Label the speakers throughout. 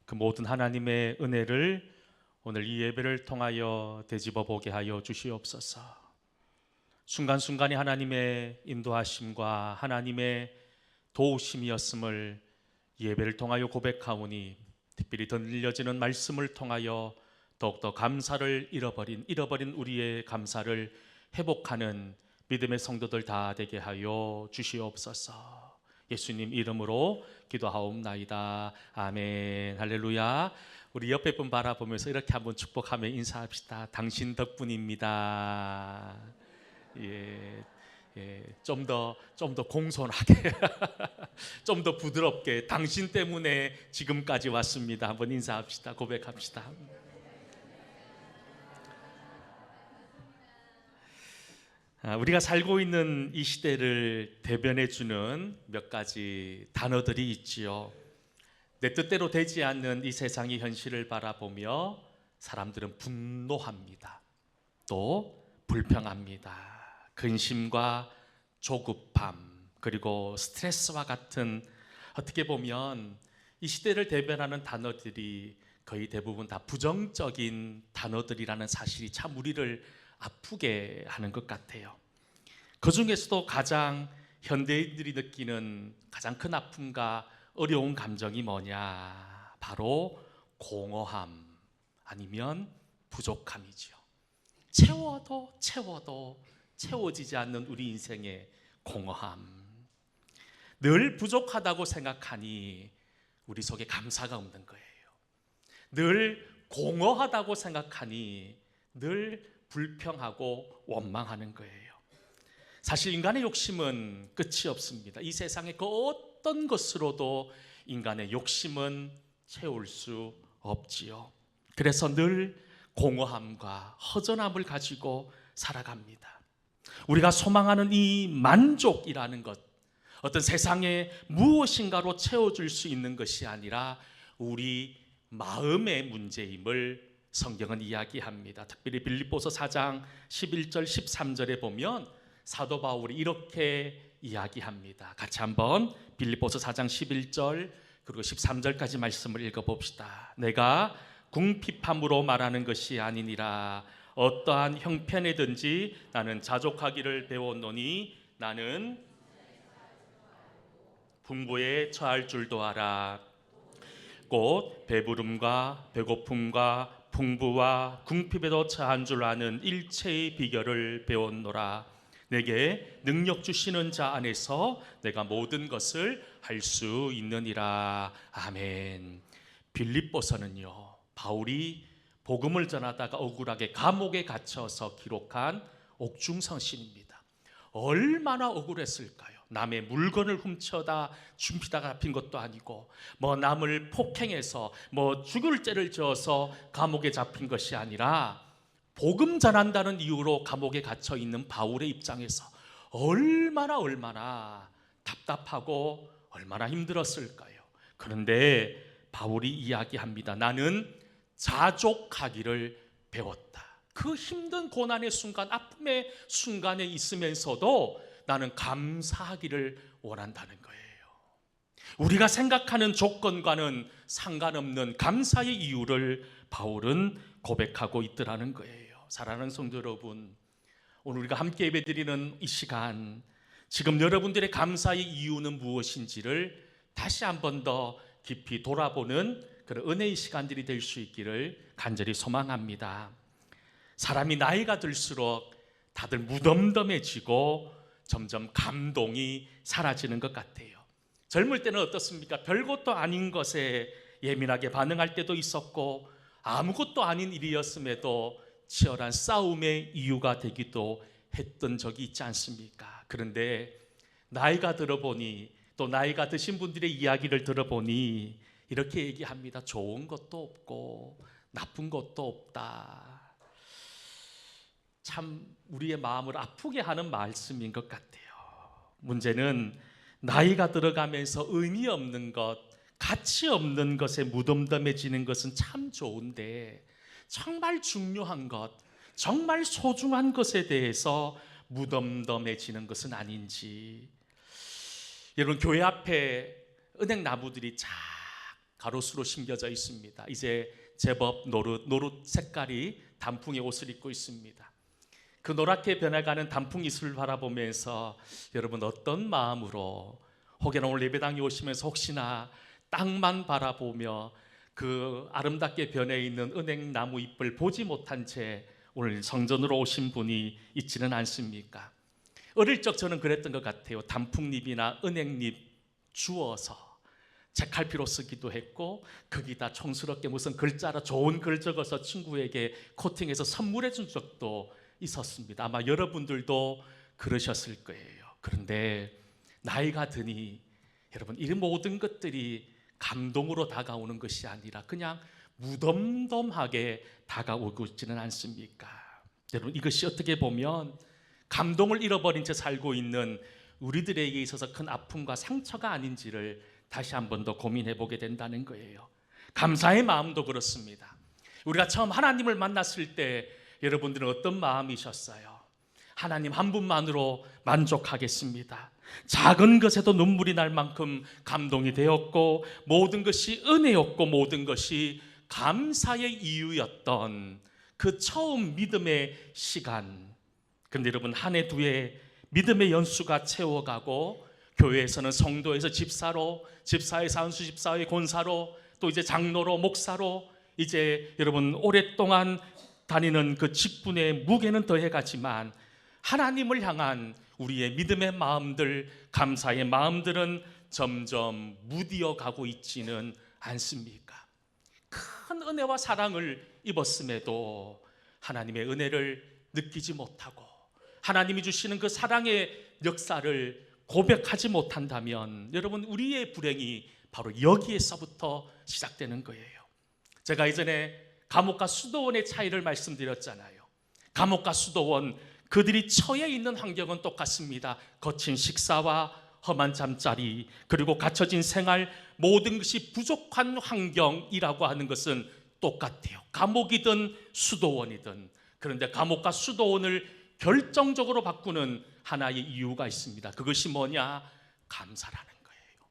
Speaker 1: 그 모든 하나님의 은혜를 오늘 이 예배를 통하여 되짚어 보게 하여 주시옵소서. 순간순간이 하나님의 인도하심과 하나님의 도우심이었음을 이 예배를 통하여 고백하오니, 특별히 더 들려지는 말씀을 통하여 더욱더 감사를 잃어버린 우리의 감사를 회복하는 믿음의 성도들 다 되게 하여 주시옵소서. 예수님 이름으로 기도하옵나이다. 아멘. 할렐루야. 우리 옆에 분 바라보면서 이렇게 한번 축복하며 인사합시다. 당신 덕분입니다. 좀 더 공손하게 좀 더 부드럽게, 당신 때문에 지금까지 왔습니다. 한번 인사합시다. 고백합시다. 우리가 살고 있는 이 시대를 대변해 주는 몇 가지 단어들이 있지요. 내 뜻대로 되지 않는 이 세상의 현실을 바라보며 사람들은 분노합니다. 또 불평합니다. 근심과 조급함, 그리고 스트레스와 같은, 어떻게 보면 이 시대를 대변하는 단어들이 거의 대부분 다 부정적인 단어들이라는 사실이 참 우리를 아프게 하는 것 같아요. 그 중에서도 가장 현대인들이 느끼는 가장 큰 아픔과 어려운 감정이 뭐냐? 바로 공허함, 아니면 부족함이죠. 채워도 채워지지 않는 우리 인생의 공허함. 늘 부족하다고 생각하니 우리 속에 감사가 없는 거예요. 늘 공허하다고 생각하니 늘 불평하고 원망하는 거예요. 사실 인간의 욕심은 끝이 없습니다. 이 세상의 그 어떤 것으로도 인간의 욕심은 채울 수 없지요. 그래서 늘 공허함과 허전함을 가지고 살아갑니다. 우리가 소망하는 이 만족이라는 것, 어떤 세상에 무엇인가로 채워줄 수 있는 것이 아니라 우리 마음의 문제임을 성경은 이야기합니다. 특별히 빌립보서 4장 11절 13절에 보면 사도 바울이 이렇게 이야기합니다. 같이 한번 빌립보서 4장 11절 그리고 13절까지 말씀을 읽어봅시다. 내가 궁핍함으로 말하는 것이 아니니라. 어떠한 형편이든지 나는 자족하기를 배웠노니 나는 풍부에 처할 줄도 알아. 곧 배부름과 배고픔과 풍부와 궁핍에도 처한 줄 아는 일체의 비결을 배웠노라. 내게 능력 주시는 자 안에서 내가 모든 것을 할 수 있느니라. 아멘. 빌립보서는요, 바울이 복음을 전하다가 억울하게 감옥에 갇혀서 기록한 옥중서신입니다. 얼마나 억울했을까요? 남의 물건을 훔쳐다 줍히다가 잡힌 것도 아니고, 남을 폭행해서 죽을 죄를 지어서 감옥에 잡힌 것이 아니라, 복음 전한다는 이유로 감옥에 갇혀 있는 바울의 입장에서 얼마나 답답하고 얼마나 힘들었을까요? 그런데 바울이 이야기합니다. 나는 자족하기를 배웠다. 그 힘든 고난의 순간, 아픔의 순간에 있으면서도 나는 감사하기를 원한다는 거예요. 우리가 생각하는 조건과는 상관없는 감사의 이유를 바울은 고백하고 있더라는 거예요. 사랑하는 성도 여러분, 오늘 우리가 함께 예배드리는 이 시간, 지금 여러분들의 감사의 이유는 무엇인지를 다시 한 번 더 깊이 돌아보는 그런 은혜의 시간들이 될 수 있기를 간절히 소망합니다. 사람이 나이가 들수록 다들 무덤덤해지고 점점 감동이 사라지는 것 같아요. 젊을 때는 어떻습니까? 별것도 아닌 것에 예민하게 반응할 때도 있었고, 아무것도 아닌 일이었음에도 치열한 싸움의 이유가 되기도 했던 적이 있지 않습니까? 그런데 나이가 들어보니, 또 나이가 드신 분들의 이야기를 들어보니 이렇게 얘기합니다. 좋은 것도 없고 나쁜 것도 없다. 참 우리의 마음을 아프게 하는 말씀인 것 같아요. 문제는 나이가 들어가면서 의미 없는 것, 가치 없는 것에 무덤덤해지는 것은 참 좋은데, 정말 중요한 것, 정말 소중한 것에 대해서 무덤덤해지는 것은 아닌지. 여러분, 교회 앞에 은행 나무들이 쫙 가로수로 심겨져 있습니다. 이제 제법 노릇 색깔이 단풍의 옷을 입고 있습니다. 그 노랗게 변해가는 단풍 이슬을 바라보면서 여러분 어떤 마음으로, 혹여나 오늘 예배당에 오시면서 혹시나 땅만 바라보며 그 아름답게 변해 있는 은행나무 잎을 보지 못한 채 오늘 성전으로 오신 분이 있지는 않습니까? 어릴 적 저는 그랬던 것 같아요. 단풍잎이나 은행잎 주워서 책갈피로 쓰기도 했고, 거기다 촌스럽게 무슨 글자로 좋은 글 적어서 친구에게 코팅해서 선물해 준 적도 있었습니다. 아마 여러분들도 그러셨을 거예요. 그런데 나이가 드니 여러분, 이 모든 것들이 감동으로 다가오는 것이 아니라 그냥 무덤덤하게 다가오고 있지는 않습니까? 여러분, 이것이 어떻게 보면 감동을 잃어버린 채 살고 있는 우리들에게 있어서 큰 아픔과 상처가 아닌지를 다시 한 번 더 고민해 보게 된다는 거예요. 감사의 마음도 그렇습니다. 우리가 처음 하나님을 만났을 때 여러분들은 어떤 마음이셨어요? 하나님 한 분만으로 만족하겠습니다. 작은 것에도 눈물이 날 만큼 감동이 되었고, 모든 것이 은혜였고, 모든 것이 감사의 이유였던 그 처음 믿음의 시간. 그런데 여러분, 한 해 두 해 믿음의 연수가 채워가고, 교회에서는 성도에서 집사로, 집사에서 안수 집사의 권사로, 또 이제 장로로, 목사로, 이제 여러분 오랫동안 다니는 그 직분의 무게는 더해가지만 하나님을 향한 우리의 믿음의 마음들, 감사의 마음들은 점점 무디어 가고 있지는 않습니까? 큰 은혜와 사랑을 입었음에도 하나님의 은혜를 느끼지 못하고 하나님이 주시는 그 사랑의 역사를 고백하지 못한다면 여러분, 우리의 불행이 바로 여기에서부터 시작되는 거예요. 제가 이전에 감옥과 수도원의 차이를 말씀드렸잖아요. 감옥과 수도원, 그들이 처해 있는 환경은 똑같습니다. 거친 식사와 험한 잠자리, 그리고 갇혀진 생활, 모든 것이 부족한 환경이라고 하는 것은 똑같아요. 감옥이든 수도원이든. 그런데 감옥과 수도원을 결정적으로 바꾸는 하나의 이유가 있습니다. 그것이 뭐냐? 감사라는 거예요.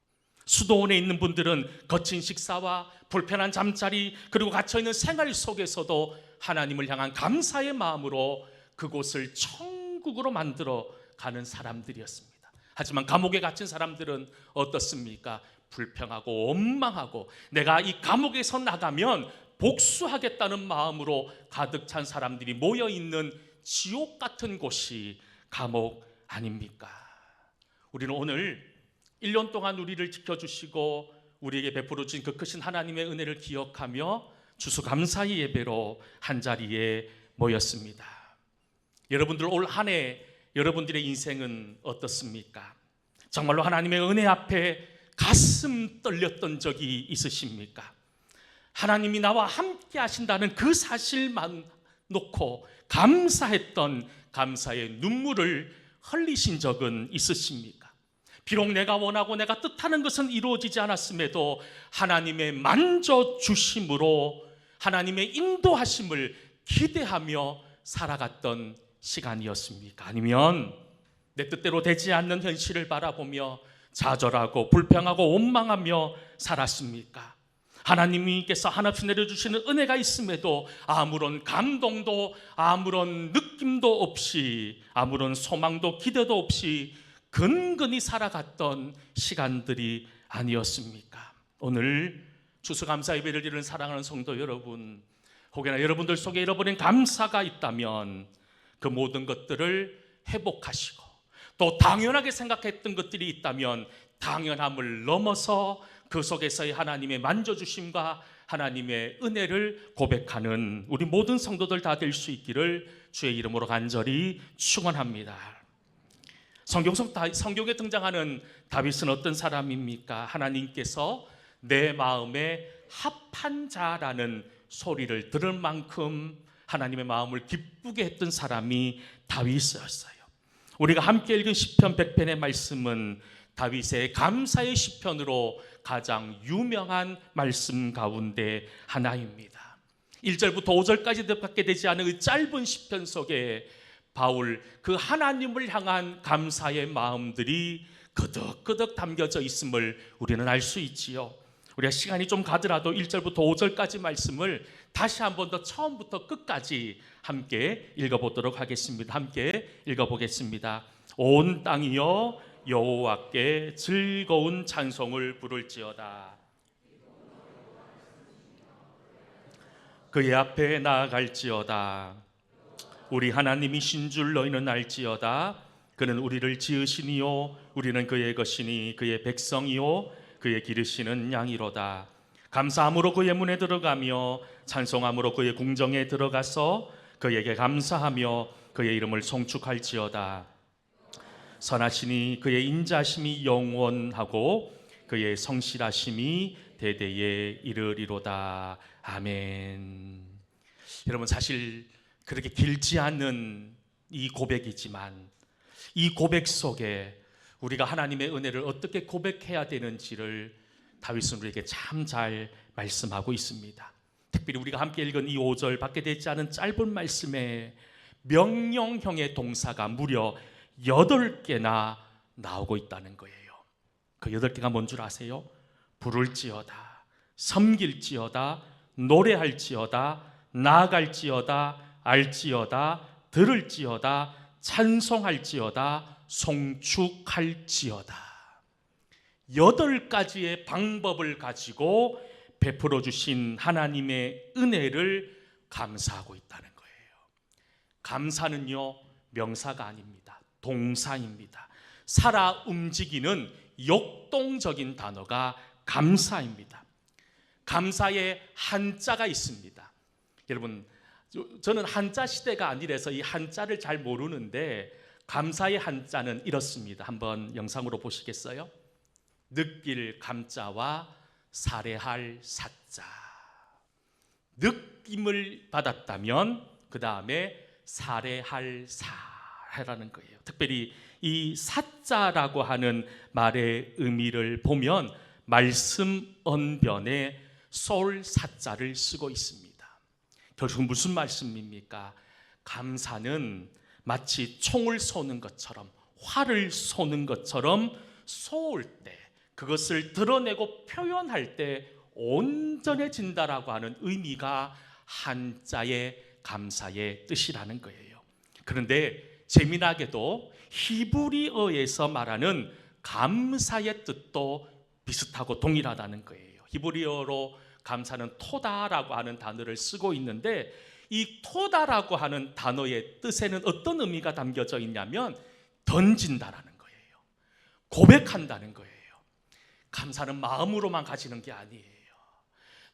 Speaker 1: 수도원에 있는 분들은 거친 식사와 불편한 잠자리, 그리고 갇혀있는 생활 속에서도 하나님을 향한 감사의 마음으로 그곳을 천국으로 만들어 가는 사람들이었습니다. 하지만 감옥에 갇힌 사람들은 어떻습니까? 불평하고 원망하고 내가 이 감옥에서 나가면 복수하겠다는 마음으로 가득 찬 사람들이 모여있는 지옥 같은 곳이 감옥 아닙니까? 우리는 오늘 1년 동안 우리를 지켜주시고 우리에게 베풀어 주신 그 크신 하나님의 은혜를 기억하며 추수감사의 예배로 한자리에 모였습니다. 여러분들 올 한 해 여러분들의 인생은 어떻습니까? 정말로 하나님의 은혜 앞에 가슴 떨렸던 적이 있으십니까? 하나님이 나와 함께 하신다는 그 사실만 놓고 감사했던 감사의 눈물을 흘리신 적은 있으십니까? 비록 내가 원하고 내가 뜻하는 것은 이루어지지 않았음에도 하나님의 만져주심으로 하나님의 인도하심을 기대하며 살아갔던 시간이었습니까? 아니면 내 뜻대로 되지 않는 현실을 바라보며 좌절하고 불평하고 원망하며 살았습니까? 하나님께서 한없이 내려주시는 은혜가 있음에도 아무런 감동도 아무런 느낌도 없이 아무런 소망도 기대도 없이 근근히 살아갔던 시간들이 아니었습니까? 오늘 추수감사 예배를 드리는 사랑하는 성도 여러분, 혹여나 여러분들 속에 잃어버린 감사가 있다면 그 모든 것들을 회복하시고, 또 당연하게 생각했던 것들이 있다면 당연함을 넘어서 그 속에서의 하나님의 만져주심과 하나님의 은혜를 고백하는 우리 모든 성도들 다 될 수 있기를 주의 이름으로 간절히 축원합니다. 성경에 등장하는 다윗은 어떤 사람입니까? 하나님께서 내 마음에 합한 자라는 소리를 들을 만큼 하나님의 마음을 기쁘게 했던 사람이 다윗이었어요. 우리가 함께 읽은 시편 100편의 말씀은 다윗의 감사의 시편으로 가장 유명한 말씀 가운데 하나입니다. 1절부터 5절까지 밖에 되지 않은 그 짧은 시편 속에 바울 그 하나님을 향한 감사의 마음들이 끄덕끄덕 담겨져 있음을 우리는 알 수 있지요. 우리가 시간이 좀 가더라도 1절부터 5절까지 말씀을 다시 한 번 더 처음부터 끝까지 함께 읽어보도록 하겠습니다. 함께 읽어보겠습니다. 온 땅이여 여호와께 즐거운 찬송을 부를지어다. 그의 앞에 나아갈지어다. 우리 하나님이신 줄 너희는 알지어다. 그는 우리를 지으시니요 우리는 그의 것이니 그의 백성이요 그의 기르시는 양이로다. 감사함으로 그의 문에 들어가며 찬송함으로 그의 궁정에 들어가서 그에게 감사하며 그의 이름을 송축할지어다. 선하시니 그의 인자심이 영원하고 그의 성실하심이 대대에 이르리로다. 아멘. 여러분, 사실 그렇게 길지 않은 이 고백이지만 이 고백 속에 우리가 하나님의 은혜를 어떻게 고백해야 되는지를 다윗은 우리에게 참 잘 말씀하고 있습니다. 특별히 우리가 함께 읽은 이 5절 밖에 되지 않은 짧은 말씀에 명령형의 동사가 무려 8개나 나오고 있다는 거예요. 그 8개가 뭔 줄 아세요? 부를지어다, 섬길지어다, 노래할지어다, 나아갈지어다, 알지어다, 들을지어다, 찬송할지어다, 송축할지어다. 8가지의 방법을 가지고 베풀어 주신 하나님의 은혜를 감사하고 있다는 거예요. 감사는요, 명사가 아닙니다. 동사입니다. 살아 움직이는 역동적인 단어가 감사입니다. 감사에 한자가 있습니다. 여러분, 저는 한자 시대가 아니라서 이 한자를 잘 모르는데 감사의 한자는 이렇습니다. 한번 영상으로 보시겠어요? 느낄 감자와 살해할 사자. 느낌을 받았다면 그 다음에 살해할 사라는 거예요. 특별히 이 사자라고 하는 말의 의미를 보면 말씀 언변에 솔 사자를 쓰고 있습니다. 결국 무슨 말씀입니까? 감사는 마치 총을 쏘는 것처럼, 활을 쏘는 것처럼 쏘을 때, 그것을 드러내고 표현할 때 온전해진다라고 하는 의미가 한자의 감사의 뜻이라는 거예요. 그런데 재미나게도 히브리어에서 말하는 감사의 뜻도 비슷하고 동일하다는 거예요. 히브리어로 감사는 토다라고 하는 단어를 쓰고 있는데 이 토다라고 하는 단어의 뜻에는 어떤 의미가 담겨져 있냐면 던진다라는 거예요. 고백한다는 거예요. 감사는 마음으로만 가지는 게 아니에요.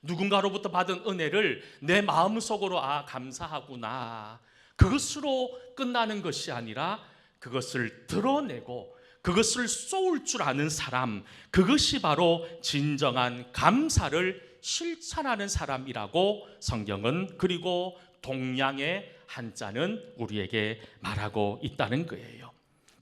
Speaker 1: 누군가로부터 받은 은혜를 내 마음속으로 감사하구나, 그것으로 끝나는 것이 아니라 그것을 드러내고 그것을 쏘을 줄 아는 사람, 그것이 바로 진정한 감사를 실천하는 사람이라고 성경은, 그리고 동양의 한자는 우리에게 말하고 있다는 거예요.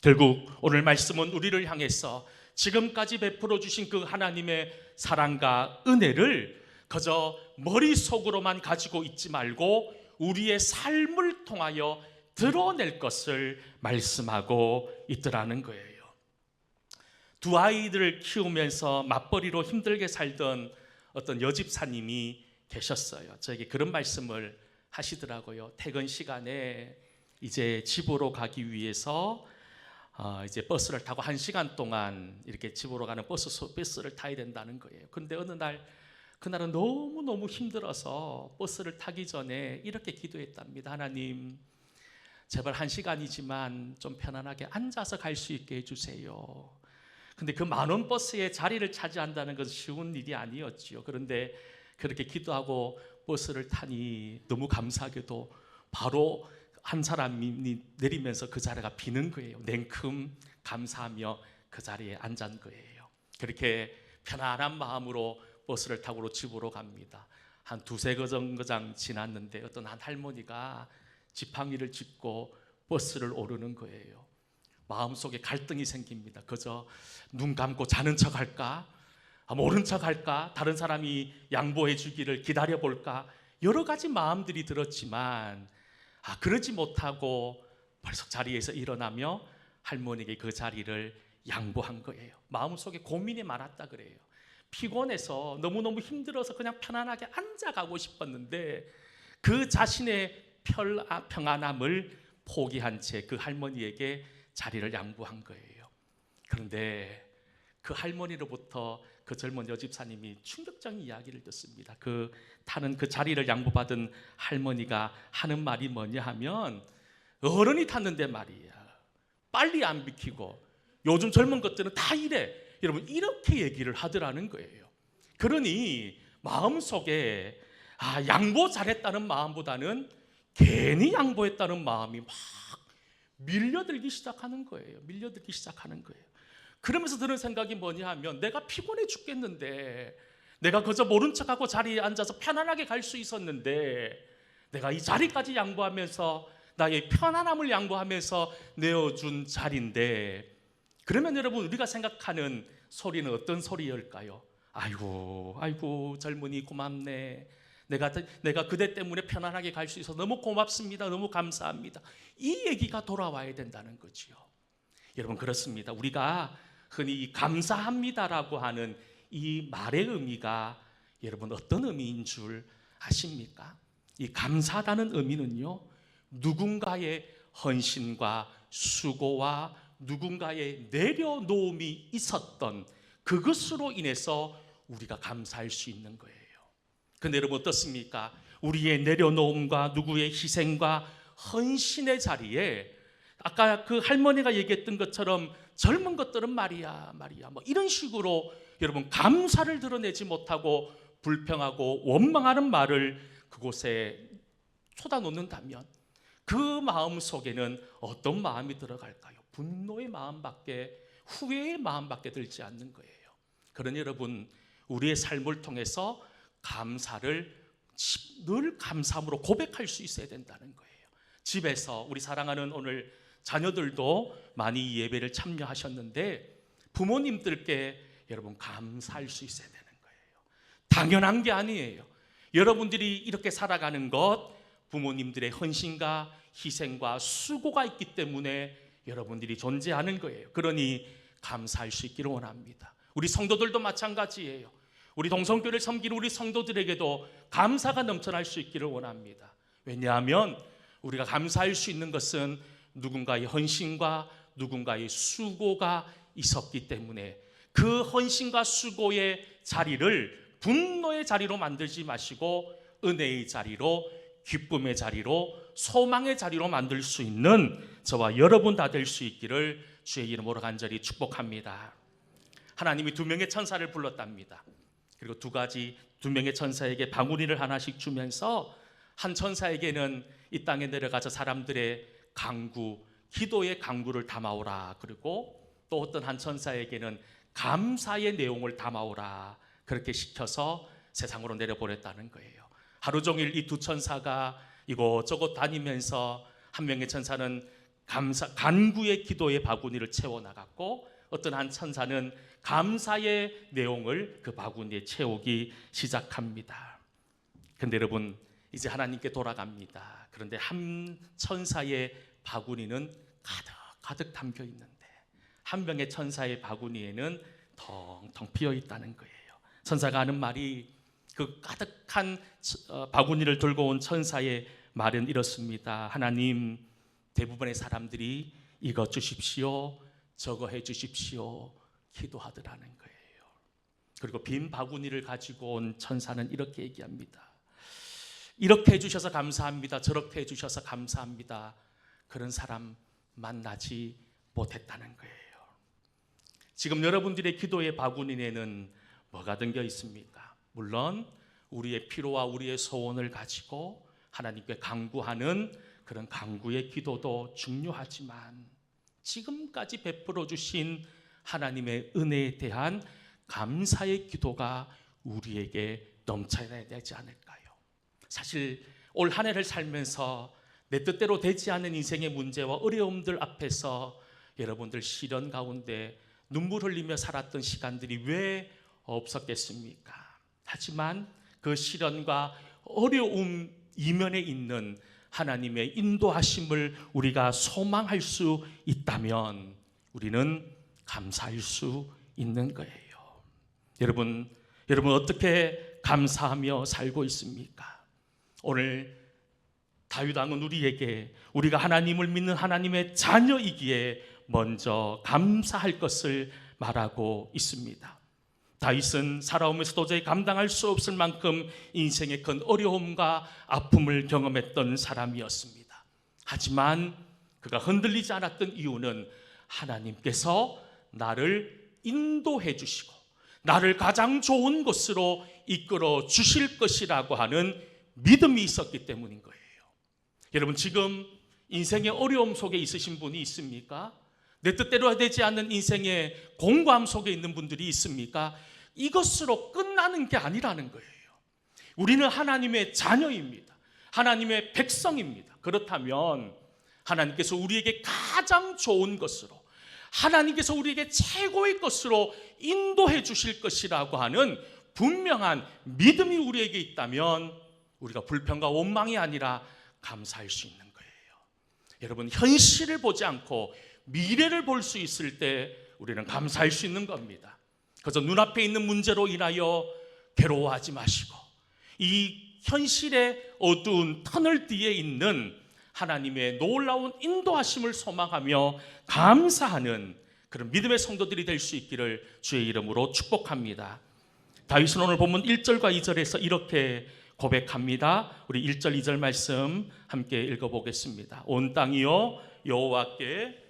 Speaker 1: 결국 오늘 말씀은 우리를 향해서 지금까지 베풀어 주신 그 하나님의 사랑과 은혜를 그저 머릿속으로만 가지고 있지 말고 우리의 삶을 통하여 드러낼 것을 말씀하고 있더라는 거예요. 두 아이들을 키우면서 맞벌이로 힘들게 살던 어떤 여집사님이 계셨어요. 저에게 그런 말씀을 하시더라고요. 퇴근 시간에 이제 집으로 가기 위해서 이제 버스를 타고 1시간 동안 이렇게 집으로 가는 버스를 타야 된다는 거예요. 그런데 어느 날, 그날은 너무너무 힘들어서 버스를 타기 전에 이렇게 기도했답니다. 하나님, 제발 1시간이지만 좀 편안하게 앉아서 갈 수 있게 해주세요. 근데 그 만원 버스에 자리를 차지한다는 것은 쉬운 일이 아니었지요. 그런데 그렇게 기도하고 버스를 타니 너무 감사하게도 바로 한 사람이 내리면서 그 자리가 비는 거예요. 냉큼 감사하며 그 자리에 앉은 거예요. 그렇게 편안한 마음으로 버스를 타고 집으로 갑니다. 한 2-3 정거장 지났는데 어떤 한 할머니가 지팡이를 짚고 버스를 오르는 거예요. 마음속에 갈등이 생깁니다. 그저 눈 감고 자는 척 할까? 모른 척 할까? 다른 사람이 양보해 주기를 기다려 볼까? 여러 가지 마음들이 들었지만 그러지 못하고 벌써 자리에서 일어나며 할머니에게 그 자리를 양보한 거예요. 마음속에 고민이 많았다 그래요. 피곤해서 너무너무 힘들어서 그냥 편안하게 앉아가고 싶었는데 그 자신의 평안함을 포기한 채 그 할머니에게 자리를 양보한 거예요. 그런데 그 할머니로부터 그 젊은 여집사님이 충격적인 이야기를 듣습니다. 타는 그 자리를 양보받은 할머니가 하는 말이 뭐냐 하면, 어른이 탔는데 말이야, 빨리 안 비키고 요즘 젊은 것들은 다 이래, 여러분 이렇게 얘기를 하더라는 거예요. 그러니 마음속에 양보 잘했다는 마음보다는 괜히 양보했다는 마음이 막 밀려들기 시작하는 거예요. 그러면서 드는 생각이 뭐냐 하면, 내가 피곤해 죽겠는데, 내가 그저 모른 척하고 자리에 앉아서 편안하게 갈 수 있었는데, 내가 이 자리까지 양보하면서 나의 편안함을 양보하면서 내어준 자리인데, 그러면 여러분 우리가 생각하는 소리는 어떤 소리일까요? 아이고 젊은이 고맙네, 내가 그대 때문에 편안하게 갈 수 있어서 너무 고맙습니다, 너무 감사합니다, 이 얘기가 돌아와야 된다는 거지요. 여러분 그렇습니다. 우리가 흔히 감사합니다라고 하는 이 말의 의미가 여러분 어떤 의미인 줄 아십니까? 이 감사라는 의미는요, 누군가의 헌신과 수고와 누군가의 내려놓음이 있었던 그것으로 인해서 우리가 감사할 수 있는 거예요. 그런데 여러분 어떻습니까? 우리의 내려놓음과 누구의 희생과 헌신의 자리에 아까 그 할머니가 얘기했던 것처럼 젊은 것들은 말이야 뭐 이런 식으로 여러분 감사를 드러내지 못하고 불평하고 원망하는 말을 그곳에 쏟아놓는다면 그 마음 속에는 어떤 마음이 들어갈까요? 분노의 마음밖에, 후회의 마음밖에 들지 않는 거예요. 그러니 여러분 우리의 삶을 통해서 감사를 늘 감사함으로 고백할 수 있어야 된다는 거예요. 집에서 우리 사랑하는 오늘 자녀들도 많이 예배를 참여하셨는데 부모님들께 여러분 감사할 수 있어야 되는 거예요. 당연한 게 아니에요. 여러분들이 이렇게 살아가는 것 부모님들의 헌신과 희생과 수고가 있기 때문에 여러분들이 존재하는 거예요. 그러니 감사할 수 있기를 원합니다. 우리 성도들도 마찬가지예요. 우리 동성교를 섬기는 우리 성도들에게도 감사가 넘쳐날 수 있기를 원합니다. 왜냐하면 우리가 감사할 수 있는 것은 누군가의 헌신과 누군가의 수고가 있었기 때문에 그 헌신과 수고의 자리를 분노의 자리로 만들지 마시고 은혜의 자리로, 기쁨의 자리로, 소망의 자리로 만들 수 있는 저와 여러분 다 될 수 있기를 주의 이름으로 간절히 축복합니다. 하나님이 2명의 천사를 불렀답니다. 그리고 2명의 천사에게 바구니를 하나씩 주면서 한 천사에게는 이 땅에 내려가서 사람들의 간구, 기도의 간구를 담아오라, 그리고 또 어떤 한 천사에게는 감사의 내용을 담아오라, 그렇게 시켜서 세상으로 내려보냈다는 거예요. 하루 종일 이 2 천사가 이곳저곳 다니면서 한 명의 천사는 간구의 기도의 바구니를 채워나갔고 어떤 한 천사는 감사의 내용을 그 바구니에 채우기 시작합니다. 그런데 여러분 이제 하나님께 돌아갑니다. 그런데 한 천사의 바구니는 가득 담겨 있는데 한 명의 천사의 바구니에는 텅텅 비어 있다는 거예요. 천사가 하는 말이, 그 가득한 바구니를 들고 온 천사의 말은 이렇습니다. 하나님, 대부분의 사람들이 이거 주십시오, 저거 해 주십시오 기도하더라는 거예요. 그리고 빈 바구니를 가지고 온 천사는 이렇게 얘기합니다. 이렇게 해주셔서 감사합니다, 저렇게 해주셔서 감사합니다, 그런 사람 만나지 못했다는 거예요. 지금 여러분들의 기도의 바구니에는 뭐가 담겨 있습니까? 물론 우리의 필요와 우리의 소원을 가지고 하나님께 간구하는 그런 간구의 기도도 중요하지만 지금까지 베풀어 주신 하나님의 은혜에 대한 감사의 기도가 우리에게 넘쳐야 되지 않을까요? 사실 올 한 해를 살면서 내 뜻대로 되지 않는 인생의 문제와 어려움들 앞에서 여러분들 시련 가운데 눈물 흘리며 살았던 시간들이 왜 없었겠습니까? 하지만 그 시련과 어려움 이면에 있는 하나님의 인도하심을 우리가 소망할 수 있다면 우리는 감사할 수 있는 거예요. 여러분, 여러분 어떻게 감사하며 살고 있습니까? 오늘 다윗왕은 우리에게 우리가 하나님을 믿는 하나님의 자녀이기에 먼저 감사할 것을 말하고 있습니다. 다윗은 살아오면서 도저히 감당할 수 없을 만큼 인생의 큰 어려움과 아픔을 경험했던 사람이었습니다. 하지만 그가 흔들리지 않았던 이유는 하나님께서 나를 인도해 주시고 나를 가장 좋은 곳으로 이끌어 주실 것이라고 하는 믿음이 있었기 때문인 거예요. 여러분 지금 인생의 어려움 속에 있으신 분이 있습니까? 내 뜻대로 되지 않는 인생의 공고함 속에 있는 분들이 있습니까? 이것으로 끝나는 게 아니라는 거예요. 우리는 하나님의 자녀입니다. 하나님의 백성입니다. 그렇다면 하나님께서 우리에게 가장 좋은 것으로, 하나님께서 우리에게 최고의 것으로 인도해 주실 것이라고 하는 분명한 믿음이 우리에게 있다면 우리가 불평과 원망이 아니라 감사할 수 있는 거예요. 여러분 현실을 보지 않고 미래를 볼 수 있을 때 우리는 감사할 수 있는 겁니다. 그래서 눈앞에 있는 문제로 인하여 괴로워하지 마시고 이 현실의 어두운 터널 뒤에 있는 하나님의 놀라운 인도하심을 소망하며 감사하는 그런 믿음의 성도들이 될 수 있기를 주의 이름으로 축복합니다. 다윗은 오늘 본문 1절과 2절에서 이렇게 고백합니다. 우리 1절 2절 말씀 함께 읽어보겠습니다. 온 땅이여 여호와께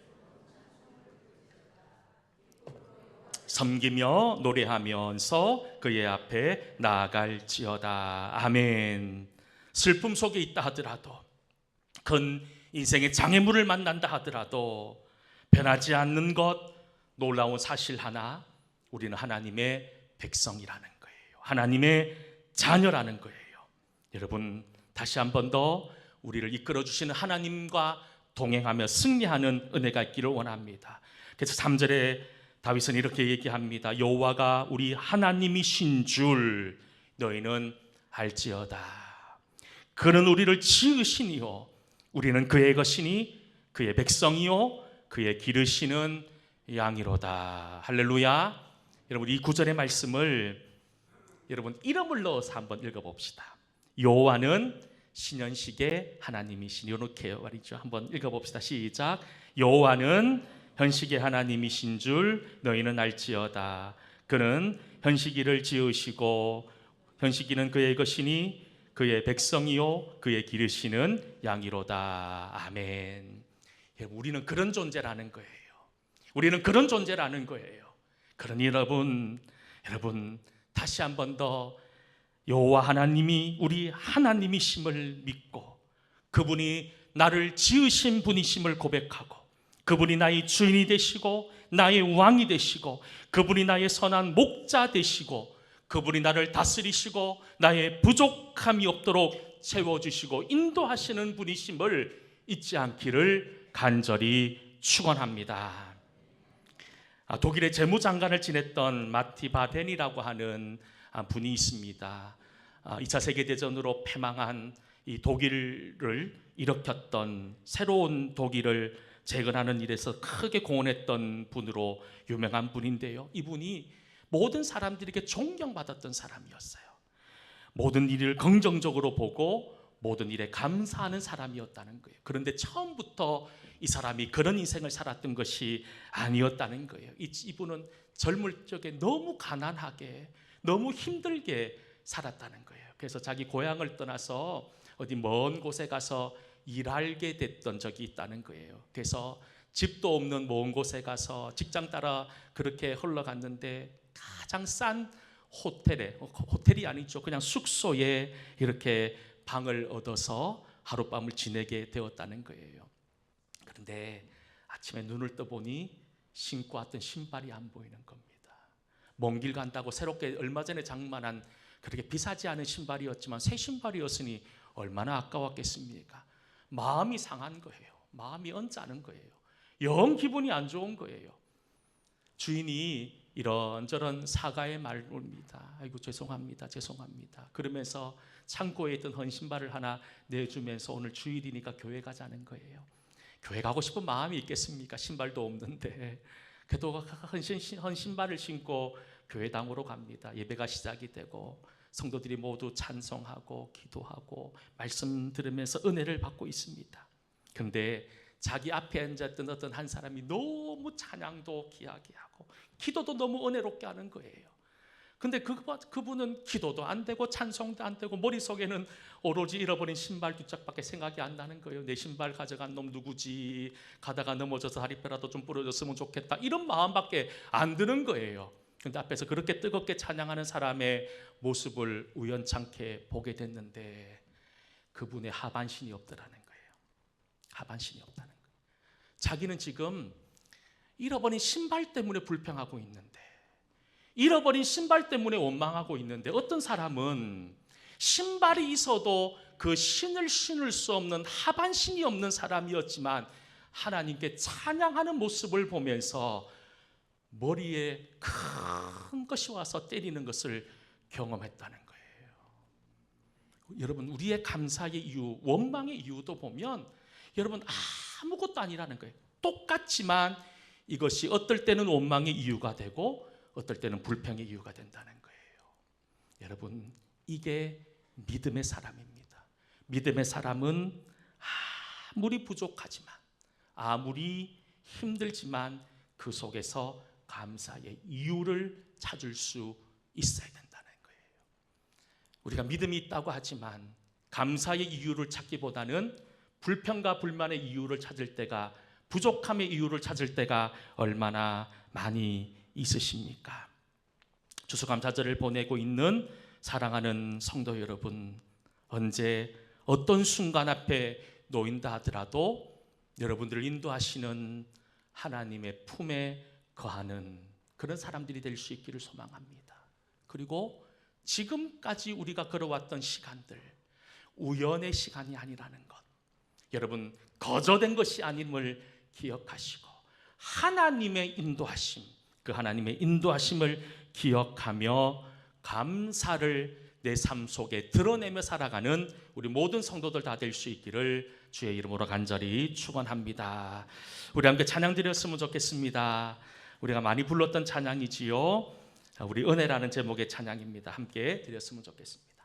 Speaker 1: 섬기며 노래하면서 그의 앞에 나아갈지어다. 아멘. 슬픔 속에 있다 하더라도, 큰 인생의 장애물을 만난다 하더라도 변하지 않는 것, 놀라운 사실 하나, 우리는 하나님의 백성이라는 거예요. 하나님의 자녀라는 거예요. 여러분 다시 한 번 더 우리를 이끌어 주시는 하나님과 동행하며 승리하는 은혜가 있기를 원합니다. 그래서 3절에 다윗은 이렇게 얘기합니다. 여호와가 우리 하나님이신 줄 너희는 알지어다. 그는 우리를 지으시니요 우리는 그의 것이니 그의 백성이요 그의 기르시는 양이로다. 할렐루야. 여러분 이 구절의 말씀을 여러분 이름을 넣어서 한번 읽어봅시다. 여호와는 신현식의 하나님이시니, 이렇게 말이죠. 한번 읽어봅시다. 시작. 여호와는 현식의 하나님이신 줄 너희는 알지어다. 그는 현식이를 지으시고 현식이는 그의 것이니 그의 백성이요 그의 기르시는 양이로다. 아멘. 우리는 그런 존재라는 거예요. 우리는 그런 존재라는 거예요. 그러니 여러분 다시 한 번 더 여호와 하나님이 우리 하나님이심을 믿고 그분이 나를 지으신 분이심을 고백하고 그분이 나의 주인이 되시고 나의 왕이 되시고 그분이 나의 선한 목자 되시고 그분이 나를 다스리시고 나의 부족함이 없도록 채워주시고 인도하시는 분이심을 잊지 않기를 간절히 축원합니다. 독일의 재무장관을 지냈던 마티 바덴이라고 하는 분이 있습니다. 2차 세계대전으로 패망한 이 독일을 일으켰던, 새로운 독일을 재건하는 일에서 크게 공헌했던 분으로 유명한 분인데요. 이분이 모든 사람들에게 존경받았던 사람이었어요. 모든 일을 긍정적으로 보고 모든 일에 감사하는 사람이었다는 거예요. 그런데 처음부터 이 사람이 그런 인생을 살았던 것이 아니었다는 거예요. 이분은 젊을 적에 너무 가난하게, 너무 힘들게 살았다는 거예요. 그래서 자기 고향을 떠나서 어디 먼 곳에 가서 일하게 됐던 적이 있다는 거예요. 그래서 집도 없는 먼 곳에 가서 직장 따라 그렇게 흘러갔는데 가장 싼 호텔이 아니죠. 그냥 숙소에 이렇게 방을 얻어서 하룻밤을 지내게 되었다는 거예요. 그런데 아침에 눈을 떠보니 신고 왔던 신발이 안 보이는 겁니다. 먼 길 간다고 새롭게 얼마 전에 장만한 그렇게 비싸지 않은 신발이었지만 새 신발이었으니 얼마나 아까웠겠습니까? 마음이 상한 거예요. 마음이 언짢은 거예요. 영 기분이 안 좋은 거예요. 주인이 이런저런 사과의 말을 합니다. 아이고 죄송합니다. 그러면서 창고에 있던 헌 신발을 하나 내주면서 오늘 주일이니까 교회 가자는 거예요. 교회 가고 싶은 마음이 있겠습니까? 신발도 없는데. 그래도 헌 신발을 신고 교회당으로 갑니다. 예배가 시작이 되고 성도들이 모두 찬송하고 기도하고 말씀 들으면서 은혜를 받고 있습니다. 그런데 자기 앞에 앉았던 어떤 한 사람이 너무 찬양도 귀하게 하고 기도도 너무 은혜롭게 하는 거예요. 근데 그분은 기도도 안 되고 찬송도 안 되고 머릿속에는 오로지 잃어버린 신발 두 짝밖에 생각이 안 나는 거예요. 내 신발 가져간 놈 누구지? 가다가 넘어져서 다리뼈라도 좀 부러졌으면 좋겠다. 이런 마음밖에 안 드는 거예요. 근데 앞에서 그렇게 뜨겁게 찬양하는 사람의 모습을 우연찮게 보게 됐는데 그분의 하반신이 없더라는 거예요. 하반신이 없다는 거예요. 자기는 지금 잃어버린 신발 때문에 불평하고 있는데, 잃어버린 신발 때문에 원망하고 있는데, 어떤 사람은 신발이 있어도 그 신을 신을 수 없는 하반신이 없는 사람이었지만 하나님께 찬양하는 모습을 보면서 머리에 큰 것이 와서 때리는 것을 경험했다는 거예요. 여러분, 우리의 감사의 이유, 원망의 이유도 보면 여러분 아무것도 아니라는 거예요. 똑같지만 이것이 어떨 때는 원망의 이유가 되고 어떨 때는 불평의 이유가 된다는 거예요. 여러분, 이게 믿음의 사람입니다. 믿음의 사람은 아무리 부족하지만, 아무리 힘들지만 그 속에서 감사의 이유를 찾을 수 있어야 된다는 거예요. 우리가 믿음이 있다고 하지만 감사의 이유를 찾기보다는 불평과 불만의 이유를 찾을 때가, 부족함의 이유를 찾을 때가 얼마나 많이 있으십니까? 추수감사절을 보내고 있는 사랑하는 성도 여러분, 언제 어떤 순간 앞에 놓인다 하더라도 여러분들을 인도하시는 하나님의 품에 거하는 그런 사람들이 될 수 있기를 소망합니다. 그리고 지금까지 우리가 걸어왔던 시간들, 우연의 시간이 아니라는 것, 여러분 거저된 것이 아님을 기억하시고 하나님의 인도하심, 그 하나님의 인도하심을 기억하며 감사를 내 삶 속에 드러내며 살아가는 우리 모든 성도들 다 될 수 있기를 주의 이름으로 간절히 축원합니다. 우리 함께 찬양 드렸으면 좋겠습니다. 우리가 많이 불렀던 찬양이지요. 우리 은혜라는 제목의 찬양입니다. 함께 드렸으면 좋겠습니다.